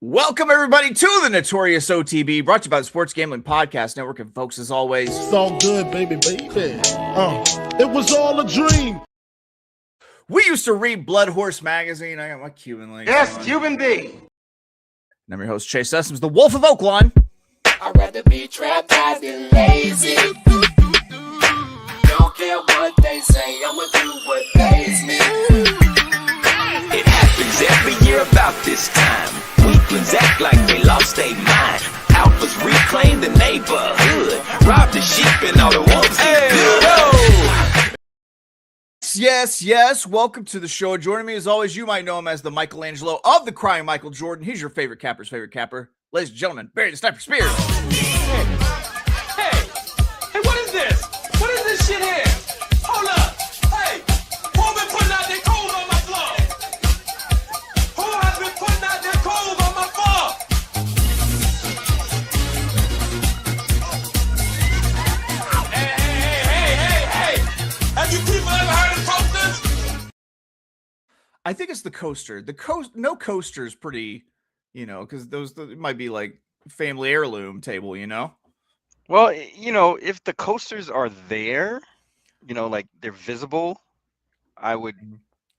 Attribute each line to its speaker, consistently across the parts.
Speaker 1: Welcome, everybody, to the Notorious OTB, brought to you by the Sports Gambling Podcast Network. And, folks, as always,
Speaker 2: it's all good, baby. It was all a dream.
Speaker 1: We used to read Blood Horse Magazine. I got my Cuban links.
Speaker 3: Yes,
Speaker 1: on.
Speaker 3: Cuban B.
Speaker 1: And I'm your host, Chase Sessoms, the Wolf of Oaklawn.
Speaker 4: I'd rather be trapped as than lazy. Don't care what they say, I'ma do what pays me.
Speaker 5: It happens every year about this time. Weaklings act like they lost their mind. Alphas reclaim the neighborhood. Rob the sheep and all the wolves get good.
Speaker 1: Yes. Welcome to the show. Joining me, as always, you might know him as the Michelangelo of the Crying Michael Jordan. He's your favorite capper's favorite capper. Ladies and gentlemen, Barry the Sniper Spears.
Speaker 6: Hey, what is this? What is this shit here? Hold up. Hey, who been putting out their cold on my floor? Who has been putting out their cold on my floor? Hey. Have you people ever heard of toasters?
Speaker 1: I think it's the coaster. No coaster is pretty, because those might be like family heirloom table,
Speaker 7: Well, if the coasters are there, like they're visible, I would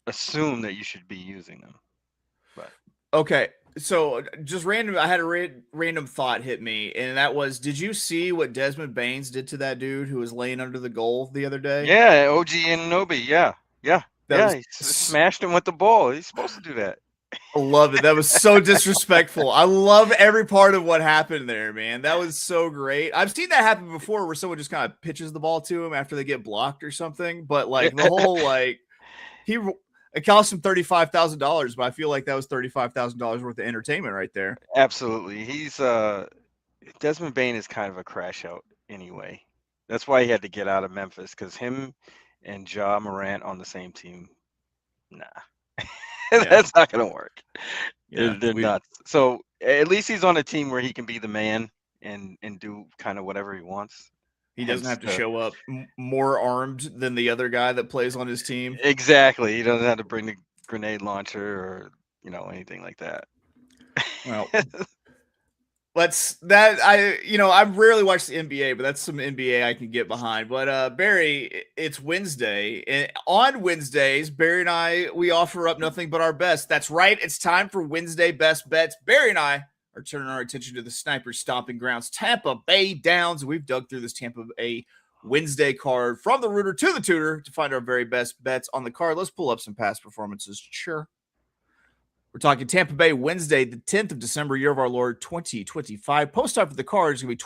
Speaker 7: assume that you should be using them. But
Speaker 1: okay, so just random, I had a random thought hit me, and that was, did you see what Desmond Bains did to that dude who was laying under the goal the other day?
Speaker 7: yeah, OG Anunoby, yeah. He smashed him with the ball. He's supposed to do that.
Speaker 1: I love it. That was so disrespectful. I love every part of what happened there, man. That was so great. I've seen that happen before where someone just kind of pitches the ball to him after they get blocked or something. But like the whole, it cost him $35,000, but I feel like that was $35,000 worth of entertainment right there.
Speaker 7: Absolutely. He's Desmond Bain is kind of a crash out anyway. That's why he had to get out of Memphis, because him and Ja Morant on the same team, nah. That's not going to work.
Speaker 1: Yeah,
Speaker 7: they're nuts. So at least he's on a team where he can be the man and do kind of whatever he wants.
Speaker 1: He doesn't have to show up more armed than the other guy that plays on his team.
Speaker 7: Exactly. He doesn't have to bring the grenade launcher or, anything like that.
Speaker 1: Well, I've rarely watched the NBA, but that's some NBA I can get behind. But Barry, it's Wednesday, and on Wednesdays, Barry and I, we offer up nothing but our best. That's right. It's time for Wednesday Best Bets. Barry and I are turning our attention to the Sniper's stomping grounds, Tampa Bay Downs. We've dug through this Tampa Bay Wednesday card from the rooter to the tutor to find our very best bets on the card. Let's pull up some past performances. Sure. We're talking Tampa Bay Wednesday, the 10th of December, year of our Lord, 2025. Post time for the card is going to be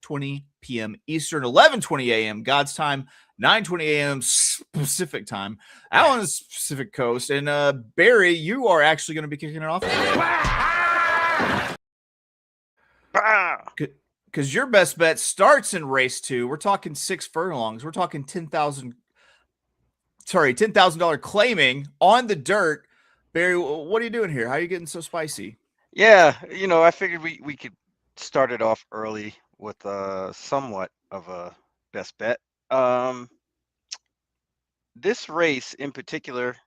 Speaker 1: 12:20 p.m. Eastern, 11:20 a.m. God's time, 9:20 a.m. Pacific time. Alan's Pacific Coast. And Barry, you are actually going to be kicking it off. Because your best bet starts in race 2. We're talking 6 furlongs. We're talking $10,000 claiming on the dirt. Barry, what are you doing here? How are you getting so spicy?
Speaker 7: Yeah, I figured we could start it off early with somewhat of a best bet. This race in particular,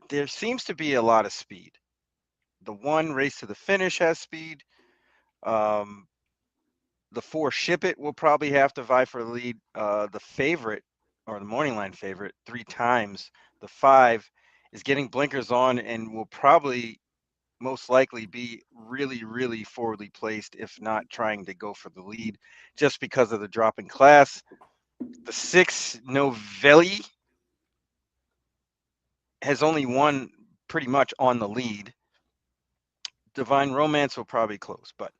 Speaker 7: there seems to be a lot of speed. The one race to the finish has speed. The 4 Ship It will probably have to vie for the lead. The favorite, or the morning line favorite, 3 times. The 5 is getting blinkers on and will probably most likely be really, really forwardly placed, if not trying to go for the lead, just because of the drop in class. The 6 Novelli has only won pretty much on the lead. Divine Romance will probably close, but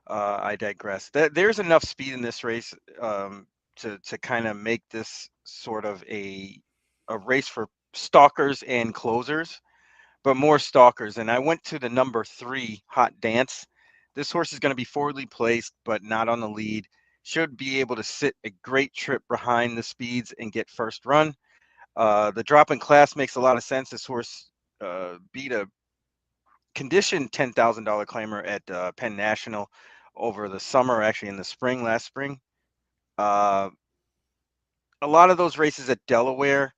Speaker 7: I digress. There's enough speed in this race to kind of make this sort of a race for stalkers and closers, but more stalkers. And I went to the number 3 Hot Dance. This horse is going to be forwardly placed, but not on the lead. Should be able to sit a great trip behind the speeds and get first run. The drop in class makes a lot of sense. This horse beat a conditioned $10,000 claimer at Penn National over the summer, actually in the spring, last spring. A lot of those races at Delaware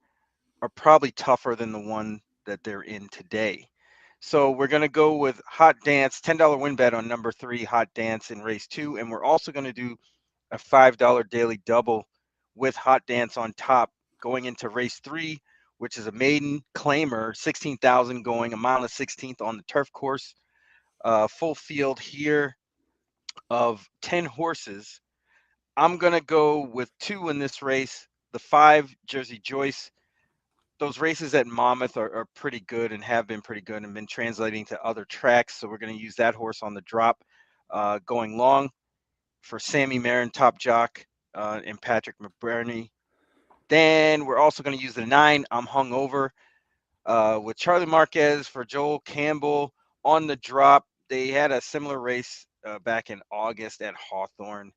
Speaker 7: are probably tougher than the one that they're in today. So we're going to go with Hot Dance, $10 win bet on number 3, Hot Dance in race 2. And we're also going to do a $5 daily double with Hot Dance on top going into race 3, which is a maiden claimer, 16,000 going, a mile and 16th on the turf course. Full field here of 10 horses. I'm going to go with 2 in this race. The 5, Jersey Joyce. Those races at Monmouth are pretty good and have been pretty good and been translating to other tracks. So we're going to use that horse on the drop going long for Sammy Marin, top jock, and Patrick McBurney. Then we're also going to use the 9, I'm Hungover, with Charlie Marquez for Joel Campbell on the drop. They had a similar race back in August at Hawthorne,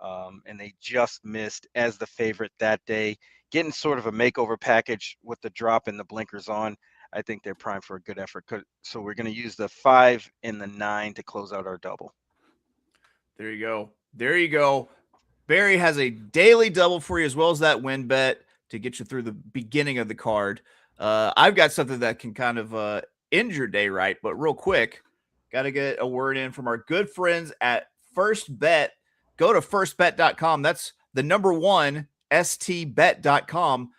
Speaker 7: and they just missed as the favorite that day. Getting sort of a makeover package with the drop and the blinkers on. I think they're primed for a good effort. So we're going to use the 5 and the 9 to close out our double.
Speaker 1: There you go. There you go. Barry has a daily double for you as well as that win bet to get you through the beginning of the card. I've got something that can kind of end your day right, but real quick, got to get a word in from our good friends at First Bet. Go to firstbet.com. That's the number 1, stbet.com,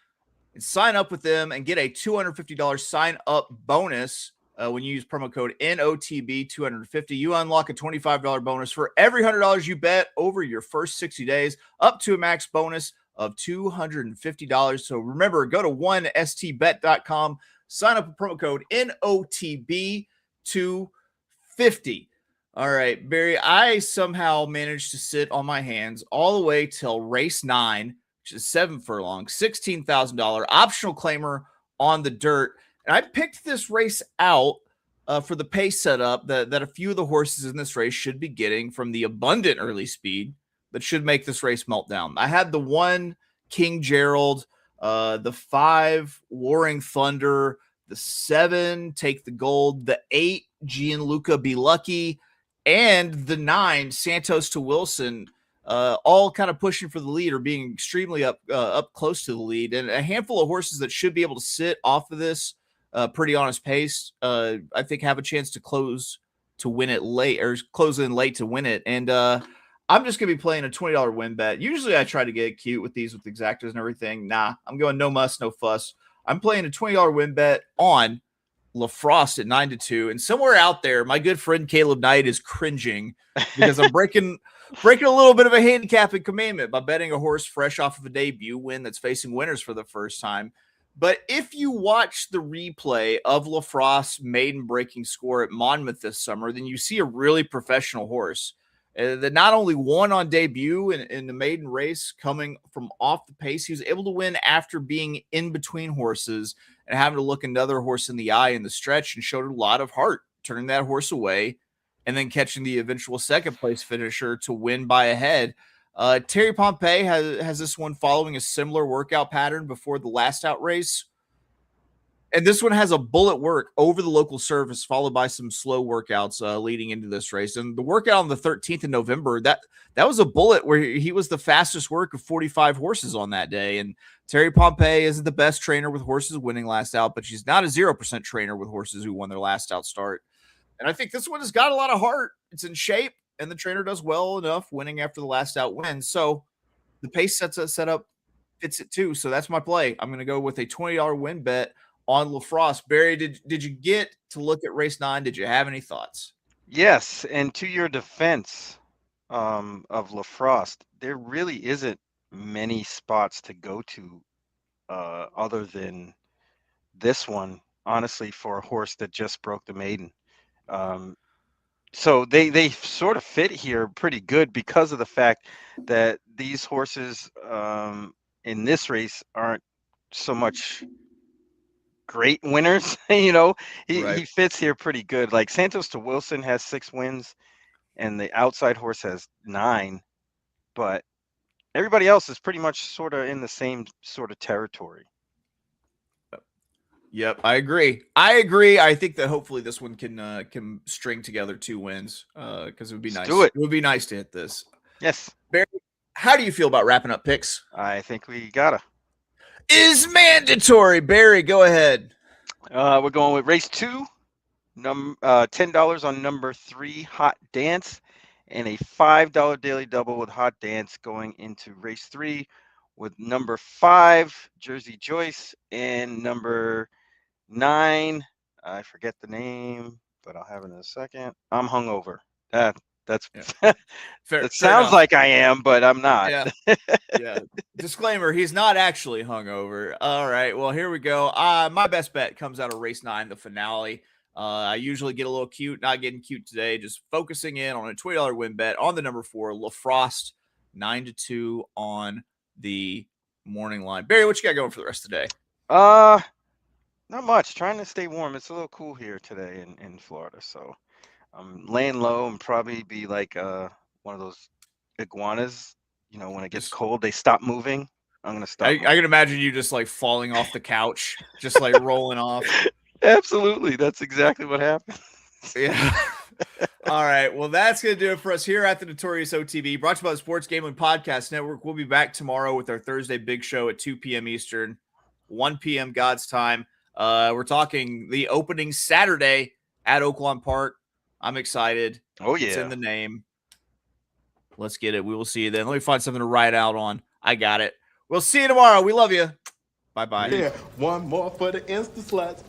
Speaker 1: and sign up with them and get a $250 sign up bonus when you use promo code NOTB250. You unlock a $25 bonus for every $100 you bet over your first 60 days, up to a max bonus of $250. So remember, go to 1stbet.com, sign up with promo code NOTB250. All right, Barry, I somehow managed to sit on my hands all the way till race 9, which is 7 furlongs, $16,000 optional claimer on the dirt. And I picked this race out for the pace setup that a few of the horses in this race should be getting from the abundant early speed that should make this race melt down. I had the 1 King Gerald, the 5 Warring Thunder, the 7 Take the Gold, the 8 Gianluca Be Lucky, and the 9 Santos to Wilson, all kind of pushing for the lead or being extremely up close to the lead, and a handful of horses that should be able to sit off of this pretty honest pace. I think have a chance to close to win it late or close in late to win it. And I'm just gonna be playing a $20 win bet. Usually I try to get cute with these with exactas and everything. Nah, I'm going no muss, no fuss. I'm playing a $20 win bet on LaFrost at 9-2, and somewhere out there, my good friend Caleb Knight is cringing because I'm breaking a little bit of a handicapping commandment by betting a horse fresh off of a debut win that's facing winners for the first time. But if you watch the replay of LaFrost's maiden breaking score at Monmouth this summer, then you see a really professional horse that not only won on debut in the maiden race coming from off the pace, he was able to win after being in between horses and having to look another horse in the eye in the stretch, and showed a lot of heart, turning that horse away and then catching the eventual second place finisher to win by a head. Terry Pompey has this one following a similar workout pattern before the last out race. And this one has a bullet work over the local surface, followed by some slow workouts leading into this race. And the workout on the 13th of November, that was a bullet where he was the fastest work of 45 horses on that day. And Terry Pompey isn't the best trainer with horses winning last out, but she's not a 0% trainer with horses who won their last out start. And I think this one has got a lot of heart. It's in shape, and the trainer does well enough winning after the last out win. So the pace setup fits it too. So that's my play. I'm going to go with a $20 win bet on LaFrost. Barry, did you get to look at race 9? Did you have any thoughts?
Speaker 7: Yes, and to your defense of LaFrost, there really isn't many spots to go to other than this one, honestly, for a horse that just broke the maiden. So they sort of fit here pretty good because of the fact that these horses in this race aren't so much great winners. He fits here pretty good. Like Santos to Wilson has 6 wins and the outside horse has 9, but everybody else is pretty much sort of in the same sort of territory.
Speaker 1: Yep, I agree. I think that hopefully this one can string together 2 wins because it would be nice.
Speaker 7: Do it.
Speaker 1: It would be nice to hit this.
Speaker 7: Yes.
Speaker 1: Barry, how do you feel about wrapping up picks?
Speaker 7: I think we gotta.
Speaker 1: Is mandatory. Barry, go ahead.
Speaker 7: We're going with race 2, $10 on number 3 Hot Dance, and a $5 daily double with Hot Dance going into race 3 with number 5 Jersey Joyce and number 9. I forget the name, but I'll have it in a second. I'm hungover. That's
Speaker 1: Yeah. Fair,
Speaker 7: that
Speaker 1: fair
Speaker 7: sounds
Speaker 1: enough.
Speaker 7: like I am, but I'm not.
Speaker 1: Yeah. Yeah. Disclaimer, he's not actually hungover. All right. Well, here we go. My best bet comes out of race 9, the finale. I usually get a little cute, not getting cute today, just focusing in on a $20 win bet on the number 4, LaFrost, 9-2 on the morning line. Barry, what you got going for the rest of the day?
Speaker 7: Not much. Trying to stay warm. It's a little cool here today in Florida, so I'm laying low and probably be like one of those iguanas. You know, when it gets cold, they stop moving. I'm gonna stop.
Speaker 1: I can imagine you just like falling off the couch, just like rolling off.
Speaker 7: Absolutely, that's exactly what happened.
Speaker 1: Yeah. All right. Well, that's going to do it for us here at the Notorious OTB, brought to you by the Sports Gambling Podcast Network. We'll be back tomorrow with our Thursday big show at 2 p.m. Eastern, 1 p.m. God's time. We're talking the opening Saturday at Oaklawn Park. I'm excited.
Speaker 7: Oh, yeah.
Speaker 1: It's in the name. Let's get it. We will see you then. Let me find something to write out on. I got it. We'll see you tomorrow. We love you. Bye-bye.
Speaker 2: Yeah, one more for the Insta sluts.